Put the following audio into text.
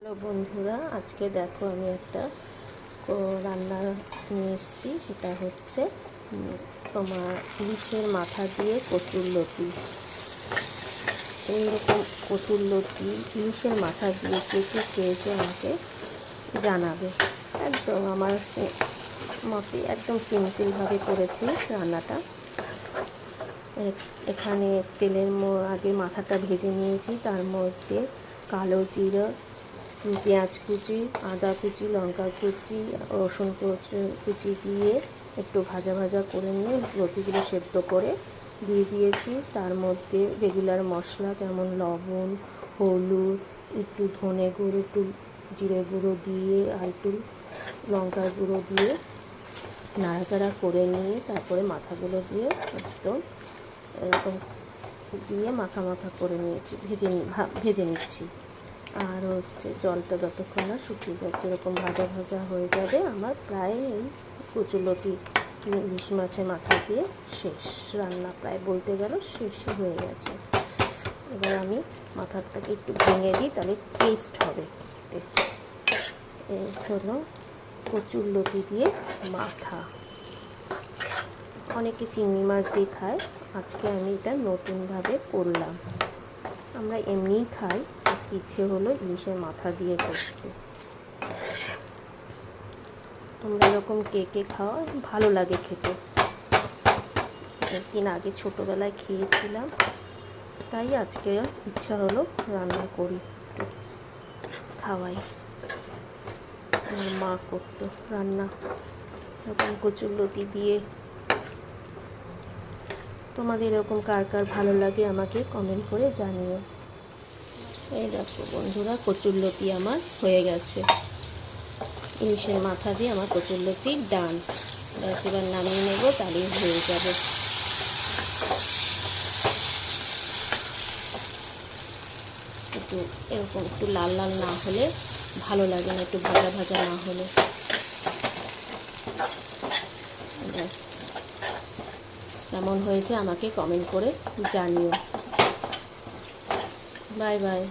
Hello বন্ধুরা, আজকে দেখো আমি একটা রান্না নিয়ে এসেছি। সেটা হচ্ছে তোমার ইলিশের মাথা দিয়ে কচুরলতি। এইরকম কচুরলতি ইলিশের মাথা দিয়ে কে কে খেয়েছে আমাকে জানাবে। একদম আমার মতে একদম সিম্পলভাবে করেছি রান্নাটা। এখানে তেলের আগে মাথাটা ভেজে নিয়েছি, তার মধ্যে কালো জিরা, পেঁয়াজ কুচি, আদা কুচি, লঙ্কা কুচি, রসুন কুচি দিয়ে একটু ভাজা ভাজা করে নিয়ে লতিগুলো সেদ্ধ করে দিয়ে দিয়েছি। তার মধ্যে রেগুলার মশলা যেমন লবণ, হলুদ, একটু ধনে গুঁড়ো, একটু জিরে গুঁড়ো দিয়ে আর একটু লঙ্কার গুঁড়ো দিয়ে নাড়াচাড়া করে নিয়ে তারপরে মাথাগুলো দিয়ে একদম এরকম দিয়ে মাখা মাখা করে নিয়েছি, ভেজে নিচ্ছি। আর হচ্ছে জলটা যতক্ষণ না শুকিয়ে যাচ্ছে, এরকম ভাজা ভাজা হয়ে যাবে আমার প্রায় এই কচুরলতি ইলিশ মাছের মাথা দিয়ে শেষ রান্না, প্রায় বলতে গেল শেষই হয়ে গেছে। এবার আমি মাথাটাকে একটু ভেঙে দিই, তাহলে টেস্ট হবে। এই হলো কচুরলতি দিয়ে মাথা। অনেকে চিংড়ি মাছ দিয়ে খায়, আজকে আমি এটা নতুনভাবে করলাম। আমরা এমনিই খাই, আজকে ইচ্ছে হলো ইলিশের মাথা দিয়ে করতে। তোমরা এরকম কে কে খাওয়া, ভালো লাগে খেতে। একদিন আগে ছোটোবেলায় খেয়েছিলাম, তাই আজকে ইচ্ছা হলো রান্না করি, খাওয়াই। আমার মা করতো রান্না এরকম কচুরলতি দিয়ে। তোমাদের এরকম কার কার ভালো লাগে আমাকে কমেন্ট করে জানিও। এই দেখো বন্ধুরা, কচুরলতি আমার হয়ে গেছে। ইলিশের মাথা দিয়ে আমার কচুরলতি ডান। ব্যাস, এবার নামিয়ে নেব, তাহলেই হয়ে যাবে। একটু এরকম একটু লাল লাল না হলে ভালো লাগে না, একটু ভাজা ভাজা না হলে। ব্যাস, কেমন হয়েছে আমাকে কমেন্ট করে জানিও। Bye bye.